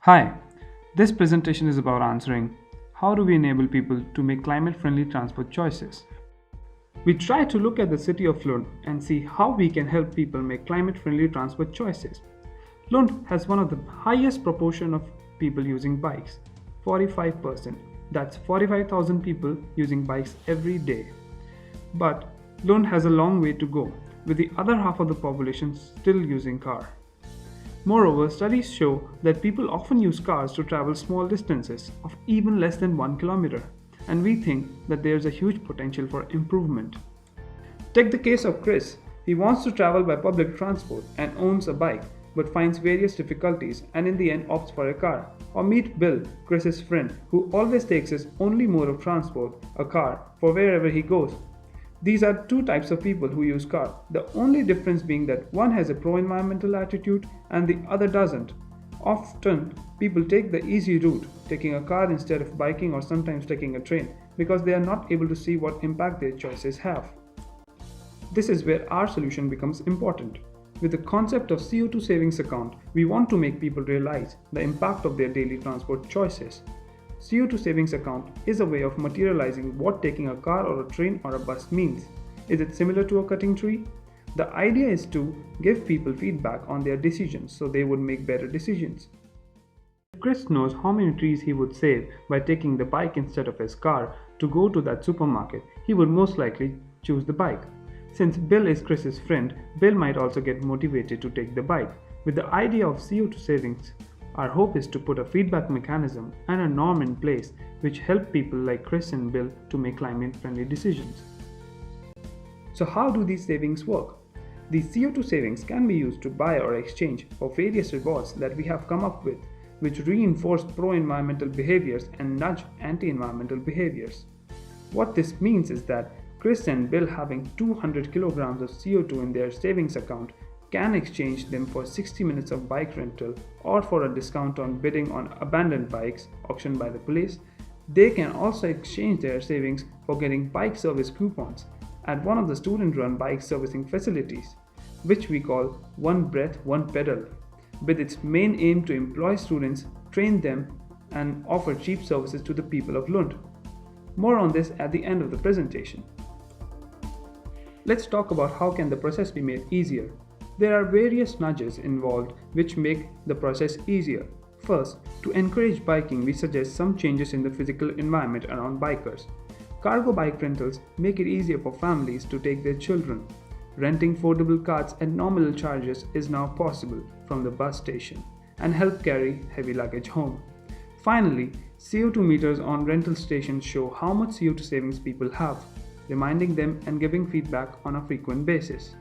Hi, this presentation is about answering how do we enable people to make climate friendly transport choices. We try to look at the city of Lund and see how we can help people make climate friendly transport choices. Lund has one of the highest proportion of people using bikes, 45%. That's 45,000 people using bikes every day. But Lund has a long way to go, with the other half of the population still using car. Moreover, studies show that people often use cars to travel small distances of even less than 1 kilometer, and we think that there is a huge potential for improvement. Take the case of Chris. He wants to travel by public transport and owns a bike, but finds various difficulties and in the end opts for a car. Or meet Bill, Chris's friend, who always takes his only mode of transport, a car, for wherever he goes. These are two types of people who use car, the only difference being that one has a pro-environmental attitude and the other doesn't. Often, people take the easy route, taking a car instead of biking or sometimes taking a train, because they are not able to see what impact their choices have. This is where our solution becomes important. With the concept of CO2 savings account, we want to make people realize the impact of their daily transport choices. CO2 savings account is a way of materializing what taking a car or a train or a bus means. Is it similar to a cutting tree? The idea is to give people feedback on their decisions so they would make better decisions. If Chris knows how many trees he would save by taking the bike instead of his car to go to that supermarket, he would most likely choose the bike. Since Bill is Chris's friend, Bill might also get motivated to take the bike. With the idea of CO2 savings, our hope is to put a feedback mechanism and a norm in place which help people like Chris and Bill to make climate-friendly decisions. So how do these savings work? These CO2 savings can be used to buy or exchange for various rewards that we have come up with, which reinforce pro-environmental behaviors and nudge anti-environmental behaviors. What this means is that Chris and Bill having 200 kilograms of CO2 in their savings account can exchange them for 60 minutes of bike rental or for a discount on bidding on abandoned bikes auctioned by the police. They can also exchange their savings for getting bike service coupons at one of the student-run bike servicing facilities, which we call 1Breath1Pedal, with its main aim to employ students, train them, and offer cheap services to the people of Lund. More on this at the end of the presentation. Let's talk about how can the process be made easier. There are various nudges involved which make the process easier. First, to encourage biking, we suggest some changes in the physical environment around bikers. Cargo bike rentals make it easier for families to take their children. Renting foldable carts at nominal charges is now possible from the bus station and help carry heavy luggage home. Finally, CO2 meters on rental stations show how much CO2 savings people have, reminding them and giving feedback on a frequent basis.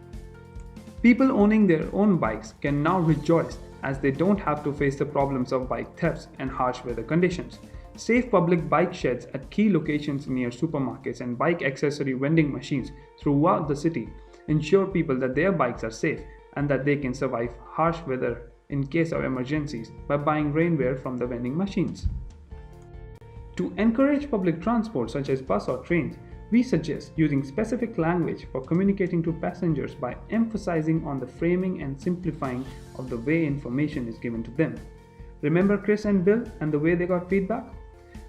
People owning their own bikes can now rejoice as they don't have to face the problems of bike thefts and harsh weather conditions. Safe public bike sheds at key locations near supermarkets and bike accessory vending machines throughout the city ensure people that their bikes are safe and that they can survive harsh weather in case of emergencies by buying rainwear from the vending machines. To encourage public transport such as bus or trains, we suggest using specific language for communicating to passengers by emphasizing on the framing and simplifying of the way information is given to them. Remember Chris and Bill and the way they got feedback?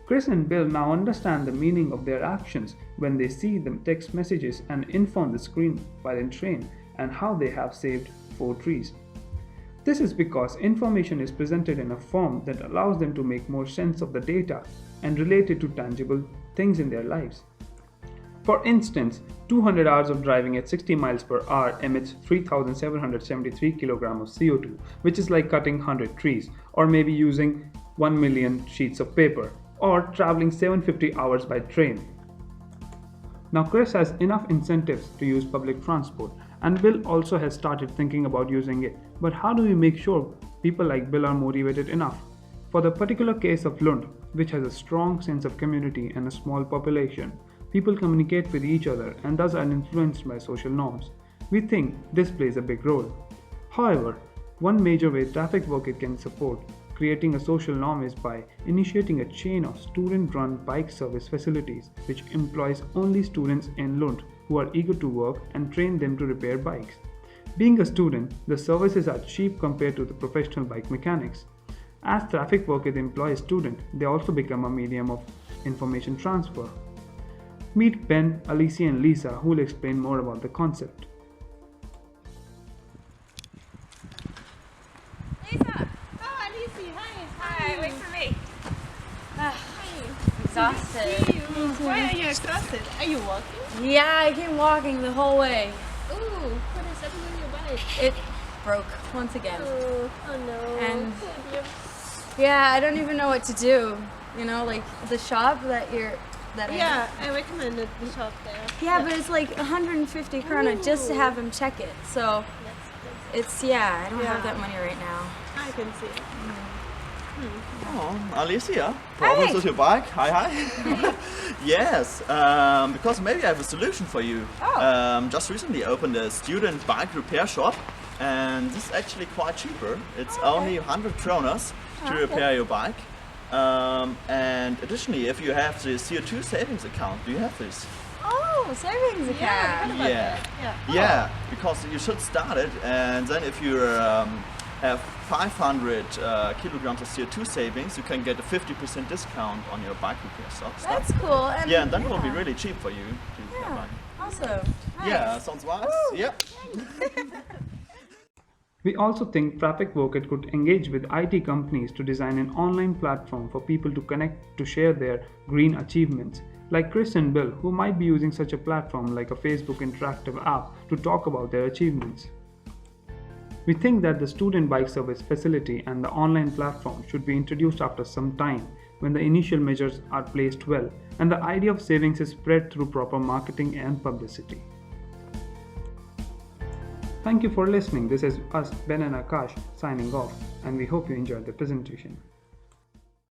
Chris and Bill now understand the meaning of their actions when they see the text messages and info on the screen while in train and how they have saved 4 trees. This is because information is presented in a form that allows them to make more sense of the data and relate it to tangible things in their lives. For instance, 200 hours of driving at 60 miles per hour emits 3,773 kg of CO2, which is like cutting 100 trees, or maybe using 1 million sheets of paper, or traveling 750 hours by train. Now Chris has enough incentives to use public transport, and Bill also has started thinking about using it. But how do we make sure people like Bill are motivated enough? For the particular case of Lund, which has a strong sense of community and a small population, people communicate with each other and thus are influenced by social norms. We think this plays a big role. However, one major way Trafikverket can support creating a social norm is by initiating a chain of student-run bike service facilities which employs only students in Lund who are eager to work and train them to repair bikes. Being a student, the services are cheap compared to the professional bike mechanics. As Trafikverket employs students, they also become a medium of information transfer. Meet Ben, Alicia and Lisa who will explain more about the concept. Lisa! Oh, Alicia, hi. Hi, wait for me. Hi. Exhausted. See you. Why are you exhausted? Are you walking? Yeah, I came walking the whole way. Ooh, what is happening on your bike? It broke once again. Oh no. And- Oh, dear. Yeah, I don't even know what to do. You know, like the shop that Yeah, I recommended the shop there. Yeah, but it's like 150 krona just to have him check it. So That's I don't Yeah. have that money right now. I can see it. Oh, Alicia, problems with your bike? Hi. Yes, because maybe I have a solution for you. Just recently opened a student bike repair shop, and this is actually quite cheaper. It's only 100 kronas to repair your bike. And additionally, if you have the CO2 savings account, do you have this? Oh, savings account. Yeah. Yeah. Yeah, because you should start it, and then if you have 500 kilograms of CO2 savings, you can get a 50% discount on your bike repair stuff. That's cool. And Yeah, and then it will be really cheap for you to repair Yeah, bike. awesome. Nice. Yeah, sounds wise. Yeah. We also think Trafikverket could engage with IT companies to design an online platform for people to connect to share their green achievements, like Chris and Bill, who might be using such a platform like a Facebook interactive app to talk about their achievements. We think that the student bike service facility and the online platform should be introduced after some time when the initial measures are placed well and the idea of savings is spread through proper marketing and publicity. Thank you for listening. This is us, Ben and Akash, signing off, and we hope you enjoyed the presentation.